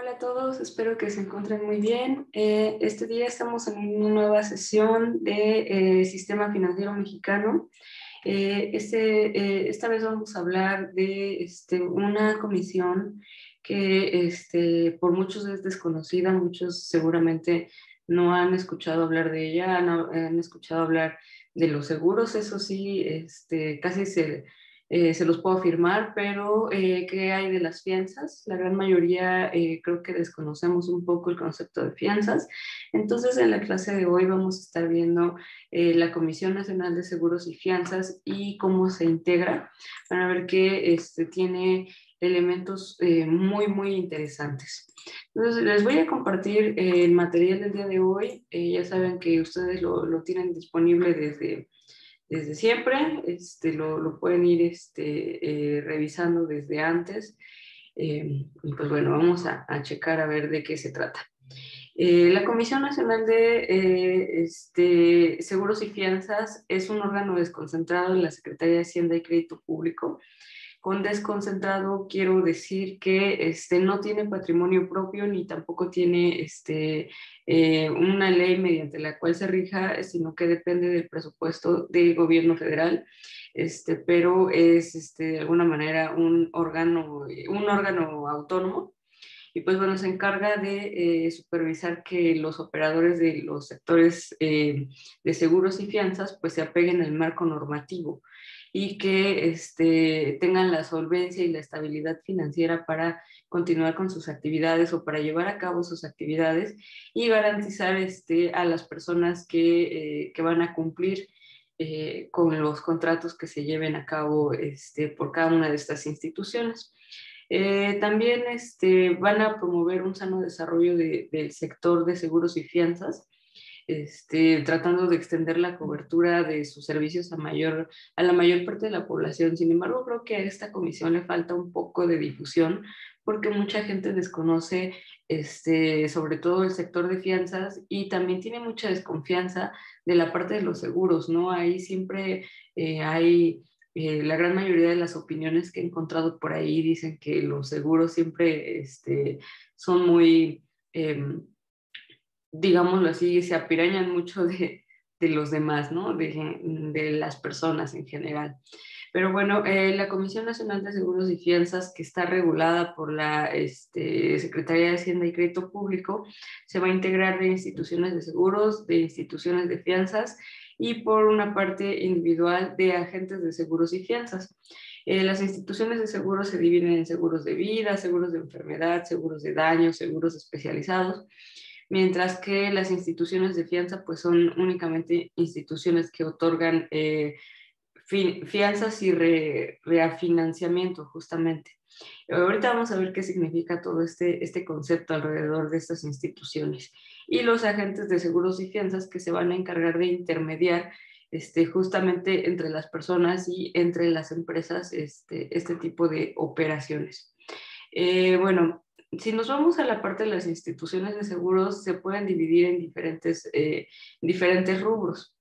Hola a todos, espero que se encuentren muy bien. Este día estamos en una nueva sesión de Sistema Financiero Mexicano. Esta vez vamos a hablar de una comisión que por muchos es desconocida, muchos seguramente no han escuchado hablar de ella, no han escuchado hablar de los seguros, eso sí, casi se los puedo afirmar, pero ¿qué hay de las fianzas? La gran mayoría creo que desconocemos un poco el concepto de fianzas. Entonces, en la clase de hoy vamos a estar viendo la Comisión Nacional de Seguros y Fianzas y cómo se integra. Van a ver que tiene elementos muy interesantes. Entonces, les voy a compartir el material del día de hoy. Ya saben que ustedes lo tienen disponible desde siempre, lo pueden ir revisando desde antes. Y pues bueno, vamos a checar a ver de qué se trata. La Comisión Nacional de Seguros y Fianzas es un órgano desconcentrado en la Secretaría de Hacienda y Crédito Público. Con desconcentrado quiero decir que no tiene patrimonio propio ni tampoco tiene una ley mediante la cual se rija, sino que depende del presupuesto del gobierno federal, pero es de alguna manera un órgano autónomo. Y pues bueno, se encarga de supervisar que los operadores de los sectores de seguros y fianzas pues se apeguen al marco normativo y que tengan la solvencia y la estabilidad financiera para continuar con sus actividades o para llevar a cabo sus actividades y garantizar a las personas que van a cumplir con los contratos que se lleven a cabo por cada una de estas instituciones. También van a promover un sano desarrollo del sector de seguros y fianzas, tratando de extender la cobertura de sus servicios a la mayor parte de la población. Sin embargo, creo que a esta comisión le falta un poco de difusión porque mucha gente desconoce sobre todo el sector de fianzas y también tiene mucha desconfianza de la parte de los seguros, ¿no? Ahí siempre hay la gran mayoría de las opiniones que he encontrado por ahí dicen que los seguros siempre son muy, digámoslo así, se apirañan mucho de los demás, ¿no? De las personas en general. Pero bueno, la Comisión Nacional de Seguros y Fianzas, que está regulada por la Secretaría de Hacienda y Crédito Público, se va a integrar de instituciones de seguros, de instituciones de fianzas y por una parte individual de agentes de seguros y fianzas. Las instituciones de seguros se dividen en seguros de vida, seguros de enfermedad, seguros de daño, seguros especializados, mientras que las instituciones de fianza pues son únicamente instituciones que otorgan fianzas y reafinanciamiento justamente. Ahorita vamos a ver qué significa todo este concepto alrededor de estas instituciones y los agentes de seguros y fianzas que se van a encargar de intermediar justamente entre las personas y entre las empresas este tipo de operaciones. Bueno, si nos vamos a la parte de las instituciones de seguros, se pueden dividir en diferentes rubros.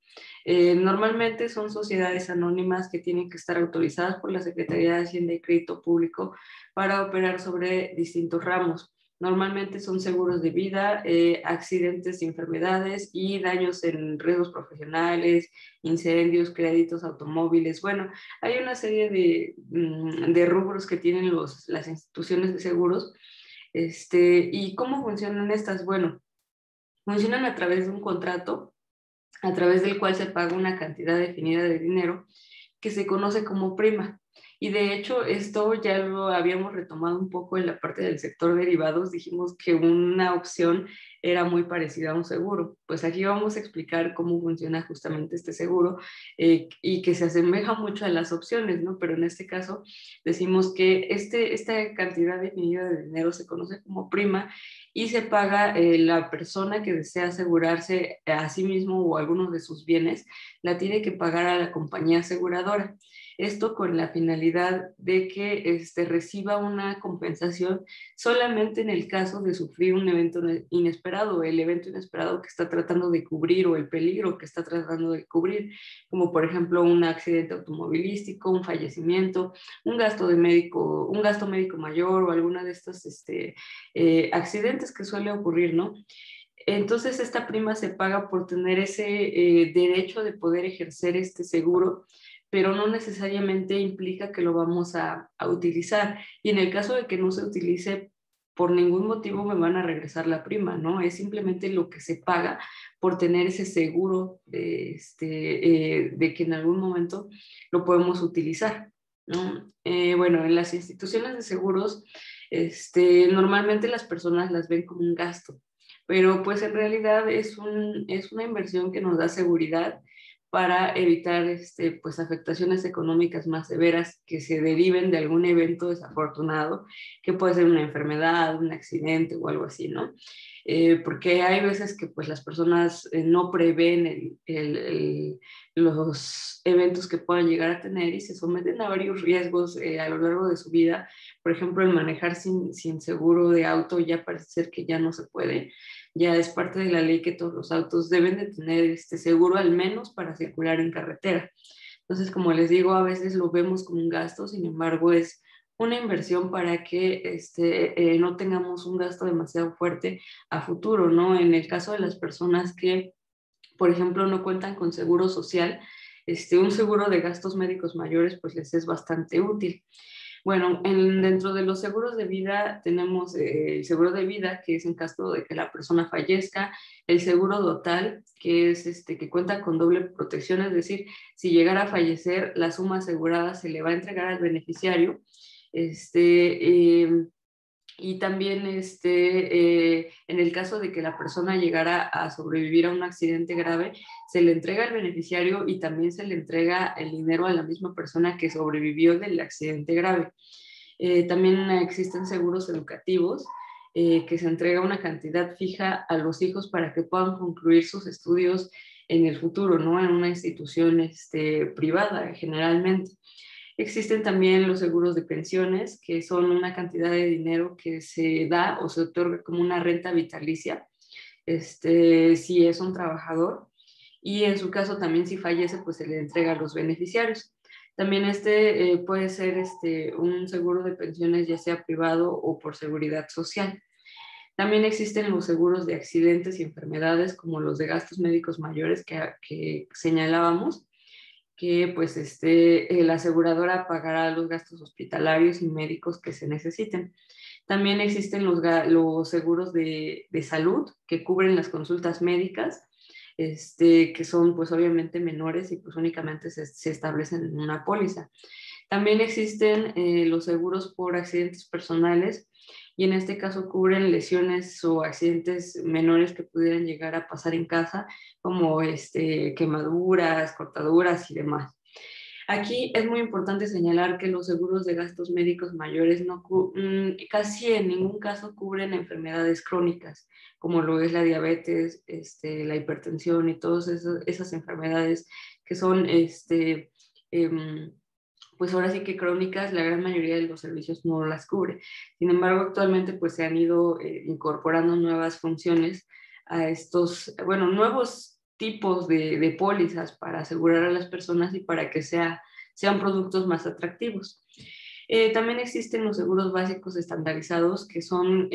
Normalmente son sociedades anónimas que tienen que estar autorizadas por la Secretaría de Hacienda y Crédito Público para operar sobre distintos ramos. Normalmente son seguros de vida, accidentes y enfermedades y daños en riesgos profesionales, incendios, créditos, automóviles. Bueno, hay una serie de rubros que tienen las instituciones de seguros. ¿Y cómo funcionan estas? Bueno, funcionan a través de un contrato a través del cual se paga una cantidad definida de dinero que se conoce como prima. Y de hecho, esto ya lo habíamos retomado un poco en la parte del sector derivados. Dijimos que una opción era muy parecida a un seguro. Pues aquí vamos a explicar cómo funciona justamente este seguro y que se asemeja mucho a las opciones, ¿no? Pero en este caso decimos que esta cantidad definida de dinero se conoce como prima y se paga la persona que desea asegurarse a sí mismo o algunos de sus bienes, la tiene que pagar a la compañía aseguradora. esto con la finalidad de que reciba una compensación solamente en el caso de sufrir un evento inesperado, el evento inesperado que está tratando de cubrir o el peligro que está tratando de cubrir, como por ejemplo un accidente automovilístico, un fallecimiento, un gasto médico mayor o alguna de estos accidentes que suele ocurrir, ¿no? Entonces esta prima se paga por tener ese derecho de poder ejercer este seguro, pero no necesariamente implica que lo vamos a utilizar. Y en el caso de que no se utilice, por ningún motivo me van a regresar la prima, ¿no? Es simplemente lo que se paga por tener ese seguro de que en algún momento lo podemos utilizar, ¿no? Bueno, en las instituciones de seguros, normalmente las personas las ven como un gasto, pero pues en realidad es una inversión que nos da seguridad para evitar pues afectaciones económicas más severas que se deriven de algún evento desafortunado, que puede ser una enfermedad, un accidente o algo así, ¿no? Porque hay veces que pues las personas no prevén los eventos que puedan llegar a tener y se someten a varios riesgos a lo largo de su vida. Por ejemplo, el manejar sin seguro de auto ya parece ser que ya no se puede. Ya es parte de la ley que todos los autos deben de tener este seguro al menos para circular en carretera. Entonces, como les digo, a veces lo vemos como un gasto, sin embargo, es una inversión para que no tengamos un gasto demasiado fuerte a futuro, ¿no? En el caso de las personas que, por ejemplo, no cuentan con seguro social, un seguro de gastos médicos mayores, pues les es bastante útil. Bueno, dentro de los seguros de vida tenemos el seguro de vida, que es en caso de que la persona fallezca, el seguro total, que es que cuenta con doble protección, es decir, si llegara a fallecer, la suma asegurada se le va a entregar al beneficiario. Y también en el caso de que la persona llegara a sobrevivir a un accidente grave, se le entrega al beneficiario y también se le entrega el dinero a la misma persona que sobrevivió del accidente grave. También existen seguros educativos que se entrega una cantidad fija a los hijos para que puedan concluir sus estudios en el futuro, ¿no? En una institución privada generalmente. Existen también los seguros de pensiones, que son una cantidad de dinero que se da o se otorga como una renta vitalicia, si es un trabajador, y en su caso también si fallece, pues se le entrega a los beneficiarios. También puede ser un seguro de pensiones, ya sea privado o por seguridad social. También existen los seguros de accidentes y enfermedades, como los de gastos médicos mayores que señalábamos, que pues la aseguradora pagará los gastos hospitalarios y médicos que se necesiten. También existen los seguros de salud que cubren las consultas médicas, que son pues obviamente menores y pues únicamente se establecen en una póliza. También existen los seguros por accidentes personales y en este caso cubren lesiones o accidentes menores que pudieran llegar a pasar en casa, como quemaduras, cortaduras y demás. Aquí es muy importante señalar que los seguros de gastos médicos mayores casi en ningún caso cubren enfermedades crónicas, como lo es la diabetes, la hipertensión y todas esas enfermedades que son pues ahora sí que crónicas, la gran mayoría de los servicios no las cubre. Sin embargo, actualmente pues se han ido incorporando nuevas funciones a estos, bueno, nuevos tipos de pólizas para asegurar a las personas y para que sean productos más atractivos. También existen los seguros básicos estandarizados que son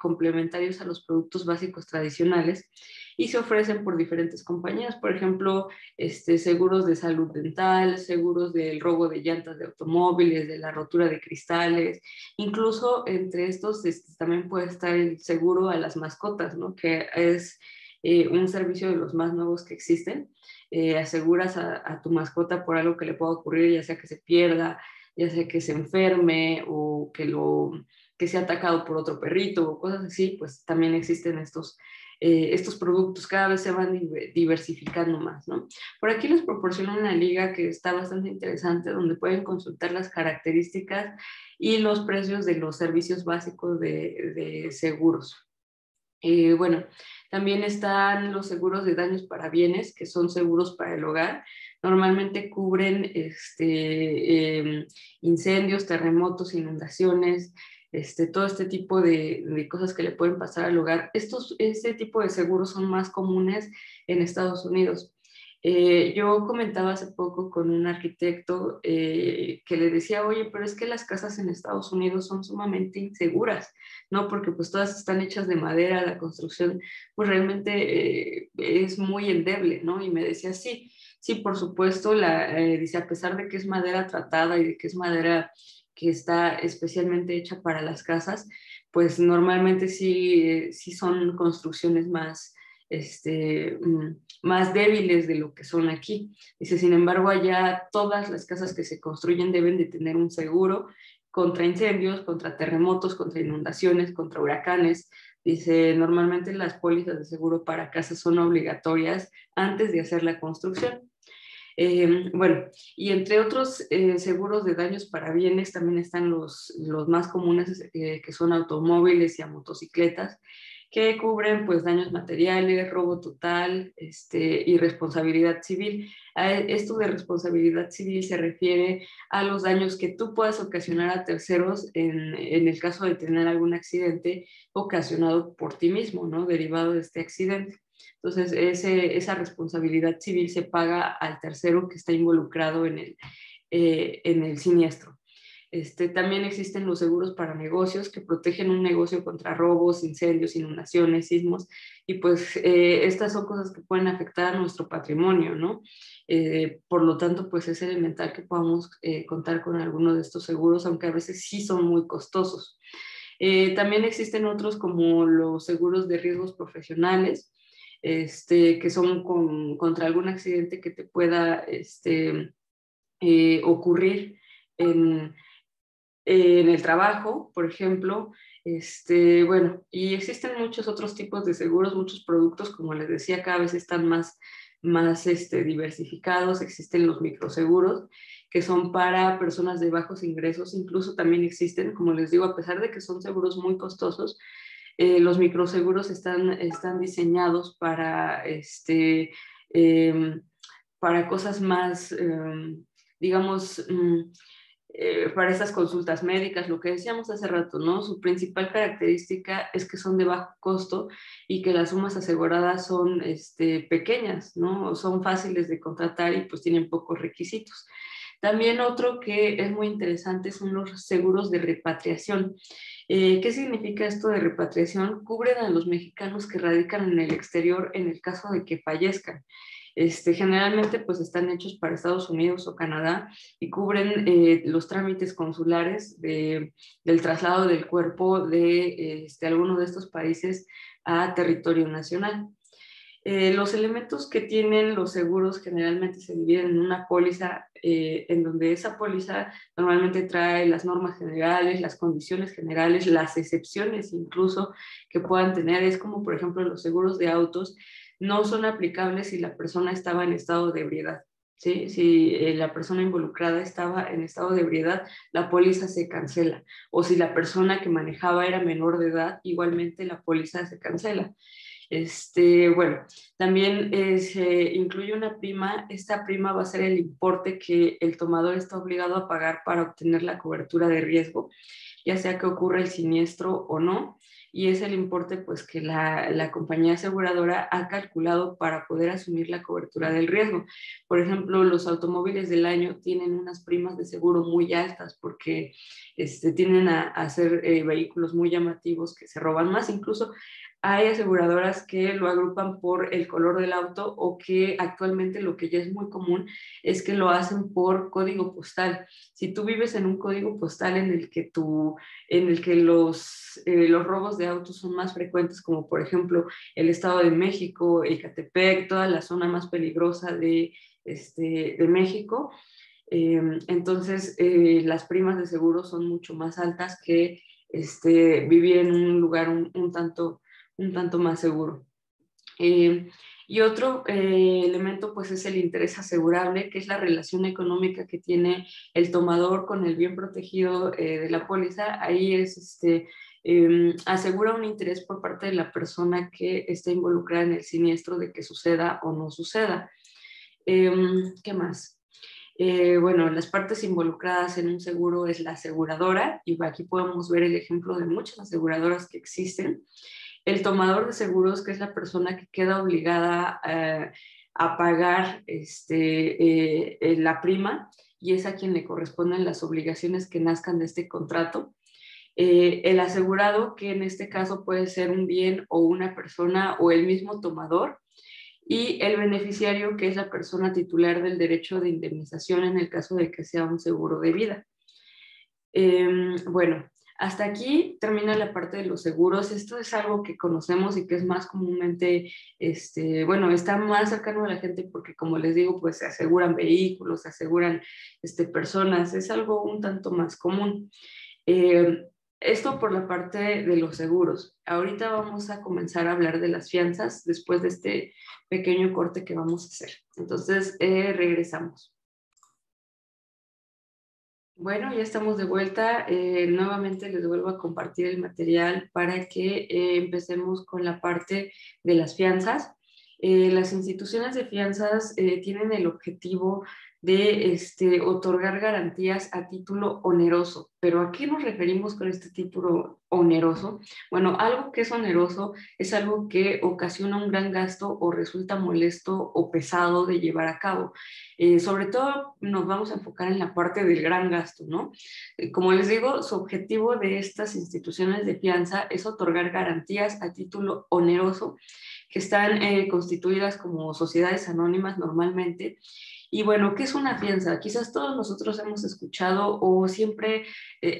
complementarios a los productos básicos tradicionales y se ofrecen por diferentes compañías, por ejemplo, seguros de salud dental, seguros del robo de llantas de automóviles, de la rotura de cristales, incluso entre estos también puede estar el seguro a las mascotas, ¿no? Que es un servicio de los más nuevos que existen. Aseguras a tu mascota por algo que le pueda ocurrir, ya sea que se pierda, ya sea que se enferme o que sea atacado por otro perrito o cosas así, pues también existen estos productos, cada vez se van diversificando más, ¿no? Por aquí les proporciono una liga que está bastante interesante, donde pueden consultar las características y los precios de los servicios básicos de seguros. Bueno, también están los seguros de daños para bienes, que son seguros para el hogar, Normalmente cubren incendios, terremotos, inundaciones, todo este tipo de cosas que le pueden pasar al hogar. Este tipo de seguros son más comunes en Estados Unidos. Yo comentaba hace poco con un arquitecto que le decía, oye, pero es que las casas en Estados Unidos son sumamente inseguras, ¿no? Porque pues todas están hechas de madera, la construcción pues realmente es muy endeble, ¿no? Y me decía, sí, sí, por supuesto, dice, a pesar de que es madera tratada y de que es madera que está especialmente hecha para las casas, pues normalmente sí, sí son construcciones más débiles de lo que son aquí. Dice, sin embargo, allá todas las casas que se construyen deben de tener un seguro contra incendios, contra terremotos, contra inundaciones, contra huracanes. Dice, normalmente las pólizas de seguro para casas son obligatorias antes de hacer la construcción. Bueno, y entre otros seguros de daños para bienes también están los más comunes, que son automóviles y a motocicletas, que cubren pues daños materiales, robo total, y responsabilidad civil. Esto de responsabilidad civil se refiere a los daños que tú puedas ocasionar a terceros en el caso de tener algún accidente ocasionado por ti mismo, ¿no? Derivado de este accidente. Entonces, esa responsabilidad civil se paga al tercero que está involucrado en el siniestro. También existen los seguros para negocios que protegen un negocio contra robos, incendios, inundaciones, sismos, y pues estas son cosas que pueden afectar a nuestro patrimonio, ¿no? Por lo tanto, pues es elemental que podamos contar con alguno de estos seguros, aunque a veces sí son muy costosos. También existen otros como los seguros de riesgos profesionales, que son contra algún accidente que te pueda ocurrir en, en el trabajo, por ejemplo. Bueno, y existen muchos otros tipos de seguros, muchos productos, como les decía, cada vez están más diversificados. Existen los microseguros, que son para personas de bajos ingresos. Incluso también existen, como les digo, a pesar de que son seguros muy costosos, los microseguros están diseñados eh, para cosas más, digamos, para estas consultas médicas, lo que decíamos hace rato, ¿no? Su principal característica es que son de bajo costo y que las sumas aseguradas son pequeñas, ¿no? Son fáciles de contratar y pues tienen pocos requisitos. También otro que es muy interesante son los seguros de repatriación. ¿Qué significa esto de repatriación? Cubren a los mexicanos que radican en el exterior en el caso de que fallezcan. Generalmente pues están hechos para Estados Unidos o Canadá y cubren los trámites consulares del traslado del cuerpo de alguno de estos países a territorio nacional. Los elementos que tienen los seguros generalmente se dividen en una póliza, en donde esa póliza normalmente trae las normas generales, las condiciones generales, las excepciones incluso que puedan tener. Es como, por ejemplo, los seguros de autos no son aplicables si la persona estaba en estado de ebriedad. ¿Sí? Si la persona involucrada estaba en estado de ebriedad, la póliza se cancela. O si la persona que manejaba era menor de edad, igualmente la póliza se cancela. Bueno, también se incluye una prima. Esta prima va a ser el importe que el tomador está obligado a pagar para obtener la cobertura de riesgo, ya sea que ocurra el siniestro o no, y es el importe pues que la compañía aseguradora ha calculado para poder asumir la cobertura del riesgo. Por ejemplo, los automóviles del año tienen unas primas de seguro muy altas porque tienden a ser vehículos muy llamativos que se roban más. Incluso hay aseguradoras que lo agrupan por el color del auto, o que actualmente lo que ya es muy común es que lo hacen por código postal. Si tú vives en un código postal en el que los robos de autos son más frecuentes, como por ejemplo el Estado de México, Ecatepec, toda la zona más peligrosa de México, entonces las primas de seguro son mucho más altas que vivir en un lugar un tanto más seguro. Y otro elemento pues es el interés asegurable, que es la relación económica que tiene el tomador con el bien protegido de la póliza. Ahí asegura un interés por parte de la persona que está involucrada en el siniestro de que suceda o no suceda. ¿Qué más? Bueno, las partes involucradas en un seguro es la aseguradora, y aquí podemos ver el ejemplo de muchas aseguradoras que existen. El tomador de seguros, que es la persona que queda obligada a pagar la prima, y es a quien le corresponden las obligaciones que nazcan de este contrato. El asegurado, que en este caso puede ser un bien o una persona o el mismo tomador, y el beneficiario, que es la persona titular del derecho de indemnización en el caso de que sea un seguro de vida. Bueno, hasta aquí termina la parte de los seguros. Esto es algo que conocemos y que es más comúnmente, bueno, está más cercano a la gente porque, como les digo, pues se aseguran vehículos, se aseguran personas, es algo un tanto más común. Eh, Esto por la parte de los seguros. Ahorita vamos a comenzar a hablar de las fianzas después de este pequeño corte que vamos a hacer. Entonces, regresamos. Bueno, ya estamos de vuelta. Nuevamente les vuelvo a compartir el material para que empecemos con la parte de las fianzas. Las instituciones de fianzas tienen el objetivo de otorgar garantías a título oneroso. ¿Pero a qué nos referimos con este título oneroso? Bueno, algo que es oneroso es algo que ocasiona un gran gasto o resulta molesto o pesado de llevar a cabo. Sobre todo nos vamos a enfocar en la parte del gran gasto, ¿no? Como les digo, su objetivo de estas instituciones de fianza es otorgar garantías a título oneroso que están constituidas como sociedades anónimas normalmente. Y bueno, ¿qué es una fianza? Quizás todos nosotros hemos escuchado o siempre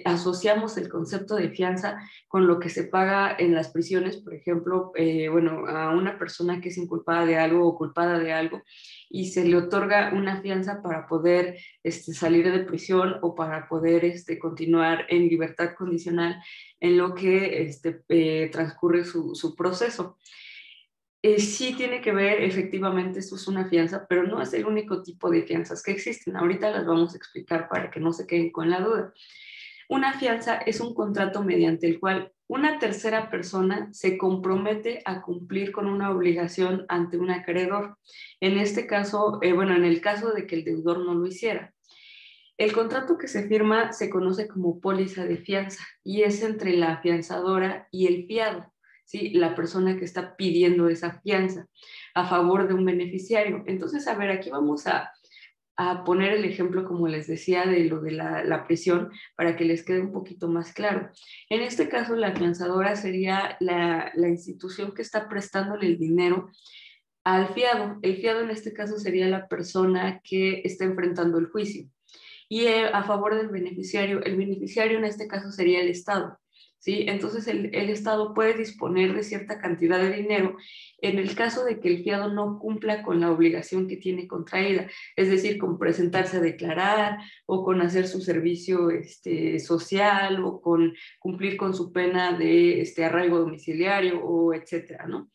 asociamos el concepto de fianza con lo que se paga en las prisiones, por ejemplo, bueno, a una persona que es inculpada de algo o culpada de algo y se le otorga una fianza para poder salir de prisión o para poder continuar en libertad condicional en lo que transcurre su proceso. Sí tiene que ver, efectivamente, esto es una fianza, pero no es el único tipo de fianzas que existen. Ahorita las vamos a explicar para que no se queden con la duda. Una fianza es un contrato mediante el cual una tercera persona se compromete a cumplir con una obligación ante un acreedor. En este caso, bueno, en el caso de que el deudor no lo hiciera. El contrato que se firma se conoce como póliza de fianza y es entre la afianzadora y el fiado, ¿sí? La persona que está pidiendo esa fianza a favor de un beneficiario. Entonces, a ver, aquí vamos a poner el ejemplo, como les decía, de lo de la prisión para que les quede un poquito más claro. En este caso, la afianzadora sería la institución que está prestándole el dinero al fiado. El fiado en este caso sería la persona que está enfrentando el juicio. Y a favor del beneficiario, el beneficiario en este caso sería el Estado. ¿Sí? Entonces el Estado puede disponer de cierta cantidad de dinero en el caso de que el fiado no cumpla con la obligación que tiene contraída, es decir, con presentarse a declarar o con hacer su servicio social o con cumplir con su pena de arraigo domiciliario o etcétera, ¿no?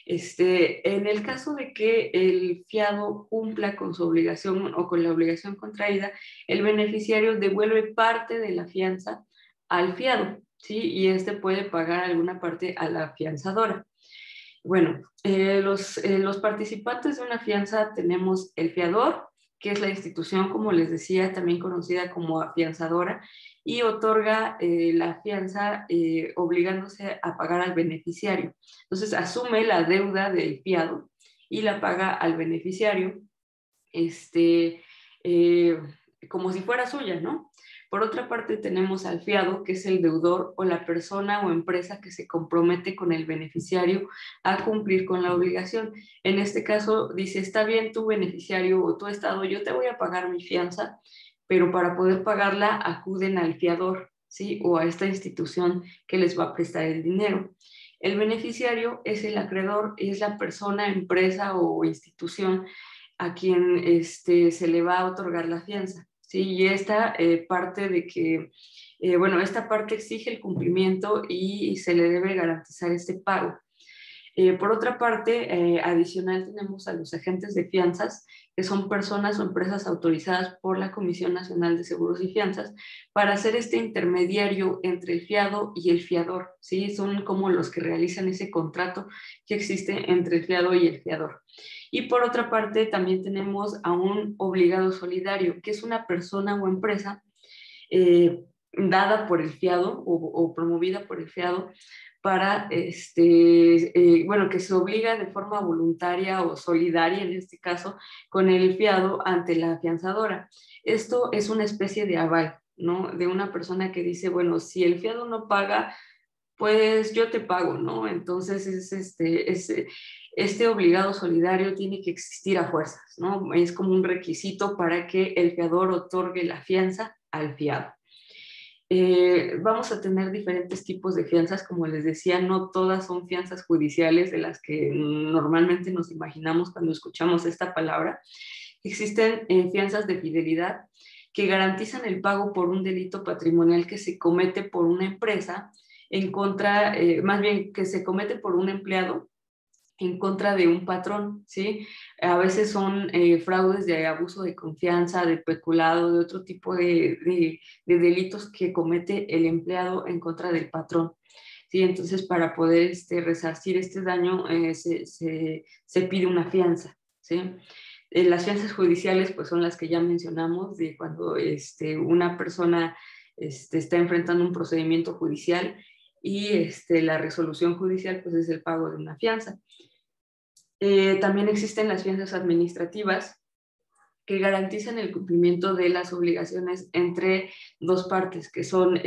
En el caso de que el fiado cumpla con su obligación o con la obligación contraída, el beneficiario devuelve parte de la fianza al fiado, ¿sí? Y puede pagar alguna parte a la afianzadora. Bueno, los participantes de una fianza tenemos el fiador, que es la institución, como les decía, también conocida como afianzadora, y otorga la fianza obligándose a pagar al beneficiario. Entonces, asume la deuda del fiado y la paga al beneficiario, eh, como si fuera suya, ¿no? Por otra parte, tenemos al fiado, que es el deudor o la persona o empresa que se compromete con el beneficiario a cumplir con la obligación. En este caso, dice, está bien tu beneficiario o tu estado, yo te voy a pagar mi fianza, pero para poder pagarla acuden al fiador, ¿sí? O a esta institución que les va a prestar el dinero. El beneficiario es el acreedor, es la persona, empresa o institución a quien se le va a otorgar la fianza. ¿Sí? Y esta parte de que, bueno, esta parte exige el cumplimiento y se le debe garantizar este pago. Por otra parte, adicional tenemos a los agentes de fianzas, que son personas o empresas autorizadas por la Comisión Nacional de Seguros y Fianzas para hacer este intermediario entre el fiado y el fiador, ¿sí? Son como los que realizan ese contrato que existe entre el fiado y el fiador. Y por otra parte, también tenemos a un obligado solidario, que es una persona o empresa dada por el fiado o promovida por el fiado para, bueno, que se obliga de forma voluntaria o solidaria, en este caso, con el fiado ante la afianzadora. Esto es una especie de aval, ¿no? De una persona que dice, bueno, si el fiado no paga, pues yo te pago, ¿no? Entonces este obligado solidario tiene que existir a fuerzas, ¿no? Es como un requisito para que el fiador otorgue la fianza al fiado. Vamos a tener diferentes tipos de fianzas, como les decía, no todas son fianzas judiciales de las que normalmente nos imaginamos cuando escuchamos esta palabra. Existen fianzas de fidelidad que garantizan el pago por un delito patrimonial que se comete por una empresa en contra, más bien que se comete por un empleado en contra de un patrón, ¿sí? A veces son fraudes de abuso de confianza, de peculado, de otro tipo de delitos que comete el empleado en contra del patrón, ¿sí? Entonces, para poder resarcir este daño, se pide una fianza, ¿sí? Las fianzas judiciales, pues, son las que ya mencionamos, de cuando una persona está enfrentando un procedimiento judicial y la resolución judicial, pues, es el pago de una fianza. También existen las fianzas administrativas que garantizan el cumplimiento de las obligaciones entre dos partes, que son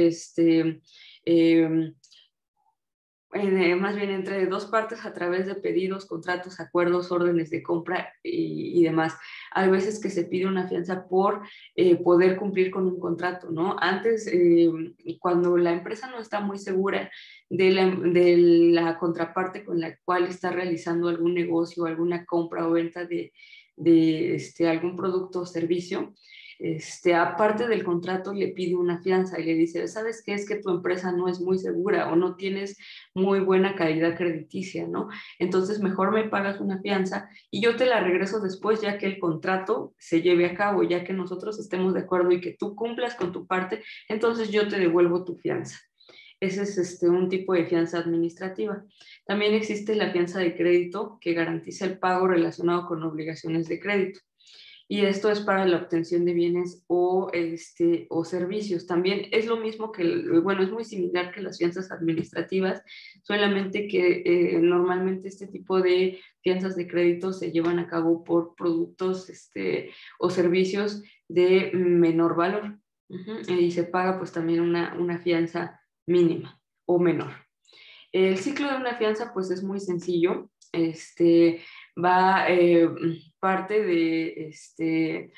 más bien entre dos partes a través de pedidos, contratos, acuerdos, órdenes de compra y demás. Hay veces que se pide una fianza por poder cumplir con un contrato, ¿no? Antes, cuando la empresa no está muy segura de la contraparte con la cual está realizando algún negocio, alguna compra o venta de algún producto o servicio, aparte del contrato le pide una fianza y le dice, ¿sabes qué? Es que tu empresa no es muy segura o no tienes muy buena calidad crediticia, ¿no? Entonces mejor me pagas una fianza y yo te la regreso después ya que el contrato se lleve a cabo, ya que nosotros estemos de acuerdo y que tú cumplas con tu parte, entonces yo te devuelvo tu fianza. Ese es un tipo de fianza administrativa. También existe la fianza de crédito que garantiza el pago relacionado con obligaciones de crédito. Y esto es para la obtención de bienes o servicios. También es lo mismo bueno, es muy similar que las fianzas administrativas, solamente que normalmente este tipo de fianzas de crédito se llevan a cabo por productos o servicios de menor valor. Y se paga pues también una fianza mínima o menor. El ciclo de una fianza pues es muy sencillo. Va parte de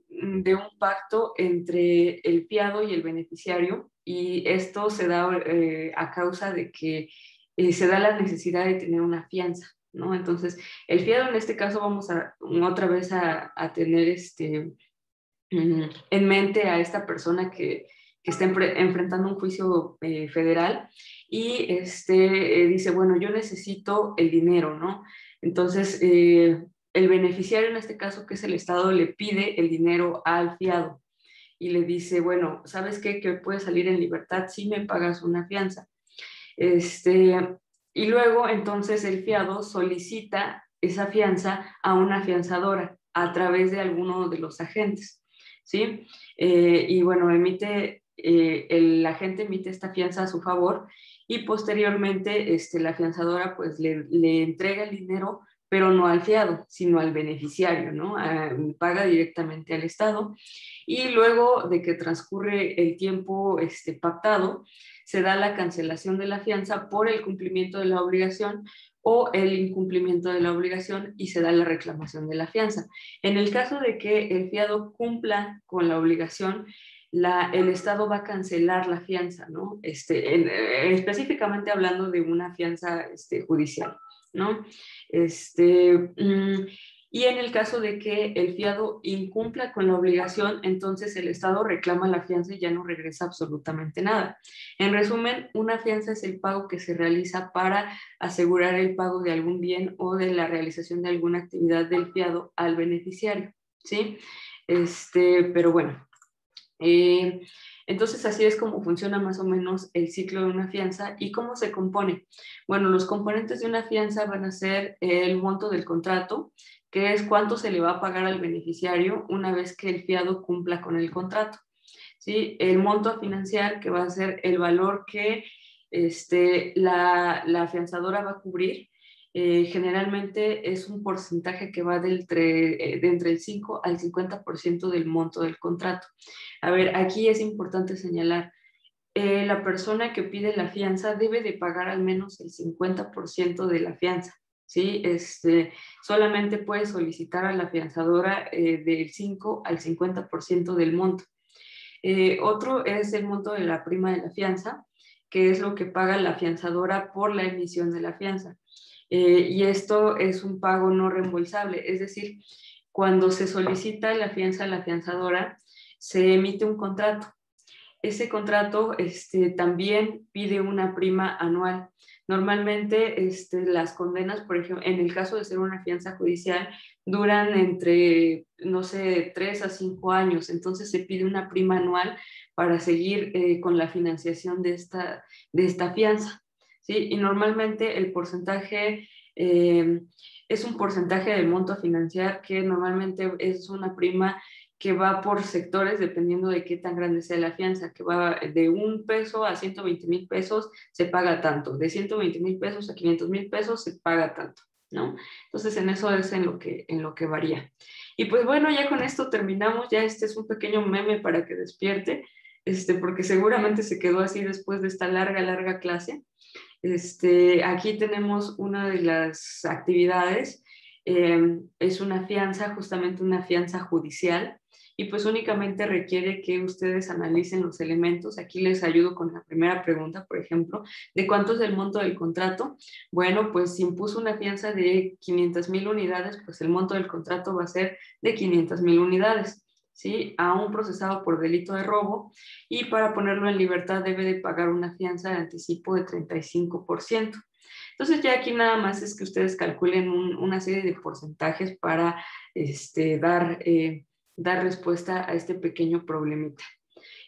un pacto entre el fiado y el beneficiario y esto se da a causa de que se da la necesidad de tener una fianza, ¿no? Entonces, el fiado en este caso vamos a otra vez a tener en mente a esta persona que está enfrentando un juicio federal y dice, bueno, yo necesito el dinero, ¿no? Entonces, el beneficiario en este caso, que es el Estado, le pide el dinero al fiado y le dice, bueno, ¿sabes qué? Que puedes salir en libertad si me pagas una fianza. Y luego, entonces, el fiado solicita esa fianza a una fianzadora a través de alguno de los agentes, ¿sí? Y bueno, el agente emite esta fianza a su favor y posteriormente la fianzadora pues le entrega el dinero, pero no al fiado, sino al beneficiario, ¿no? Paga directamente al Estado y luego de que transcurre el tiempo pactado, se da la cancelación de la fianza por el cumplimiento de la obligación o el incumplimiento de la obligación y se da la reclamación de la fianza. En el caso de que el fiado cumpla con la obligación, el Estado va a cancelar la fianza, ¿no? Específicamente hablando de una fianza judicial, ¿no? Y en el caso de que el fiado incumpla con la obligación, entonces el Estado reclama la fianza y ya no regresa absolutamente nada. En resumen, una fianza es el pago que se realiza para asegurar el pago de algún bien o de la realización de alguna actividad del fiado al beneficiario, ¿sí? Pero bueno, entonces así es como funciona más o menos el ciclo de una fianza. ¿Y cómo se compone? Bueno, los componentes de una fianza van a ser el monto del contrato, que es cuánto se le va a pagar al beneficiario una vez que el fiado cumpla con el contrato, ¿sí? El monto a financiar, que va a ser el valor que la afianzadora va a cubrir. Generalmente es un porcentaje que va de entre el 5 al 50% del monto del contrato. A ver, aquí es importante señalar, la persona que pide la fianza debe de pagar al menos el 50% de la fianza, ¿sí? Solamente puede solicitar a la afianzadora del 5 al 50% del monto. Otro es el monto de la prima de la fianza, que es lo que paga la afianzadora por la emisión de la fianza. Y esto es un pago no reembolsable, es decir, cuando se solicita la fianza a la afianzadora, se emite un contrato. Ese contrato también pide una prima anual. Normalmente las condenas, por ejemplo, en el caso de ser una fianza judicial, duran entre, no sé, 3 a 5 años. Entonces se pide una prima anual para seguir con la financiación de esta fianza, ¿sí? Y normalmente el porcentaje es un porcentaje del monto a financiar que normalmente es una prima que va por sectores dependiendo de qué tan grande sea la fianza, que va de 1 peso a 120,000 pesos, se paga tanto, de 120,000 pesos a 500,000 pesos se paga tanto, ¿no? Entonces en eso es en lo que varía. Y pues bueno, ya con esto terminamos, ya este es un pequeño meme para que despierte, porque seguramente se quedó así después de esta larga clase. Aquí tenemos una de las actividades, es una fianza, justamente una fianza judicial, y pues únicamente requiere que ustedes analicen los elementos. Aquí les ayudo con la primera pregunta, por ejemplo, ¿de cuánto es el monto del contrato? Bueno, pues si impuso una fianza de 500,000 unidades, pues el monto del contrato va a ser de 500,000 unidades, ¿sí? A un procesado por delito de robo, y para ponerlo en libertad debe de pagar una fianza de anticipo de 35%. Entonces ya aquí nada más es que ustedes calculen una serie de porcentajes para dar respuesta a este pequeño problemita.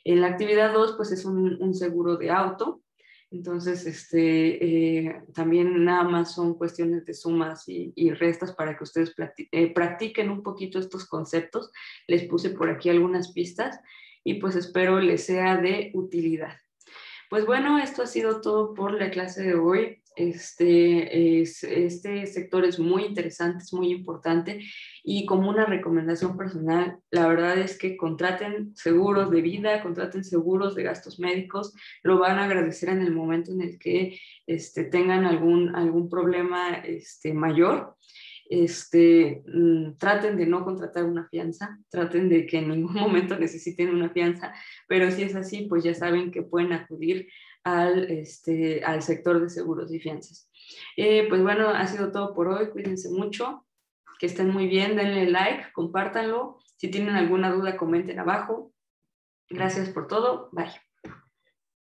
En la actividad 2, pues es un seguro de auto. Entonces, también nada más son cuestiones de sumas y restas para que ustedes practiquen un poquito estos conceptos. Les puse por aquí algunas pistas y pues espero les sea de utilidad. Pues bueno, esto ha sido todo por la clase de hoy. Este sector es muy interesante, es muy importante, y como una recomendación personal, la verdad es que contraten seguros de vida, contraten seguros de gastos médicos, lo van a agradecer en el momento en el que tengan algún problema mayor. Traten de no contratar una fianza, traten de que en ningún momento necesiten una fianza, pero si es así, pues ya saben que pueden acudir al sector de seguros y fianzas. Pues bueno, ha sido todo por hoy, cuídense mucho, que estén muy bien, denle like, compártanlo, si tienen alguna duda comenten abajo. Gracias por todo, bye.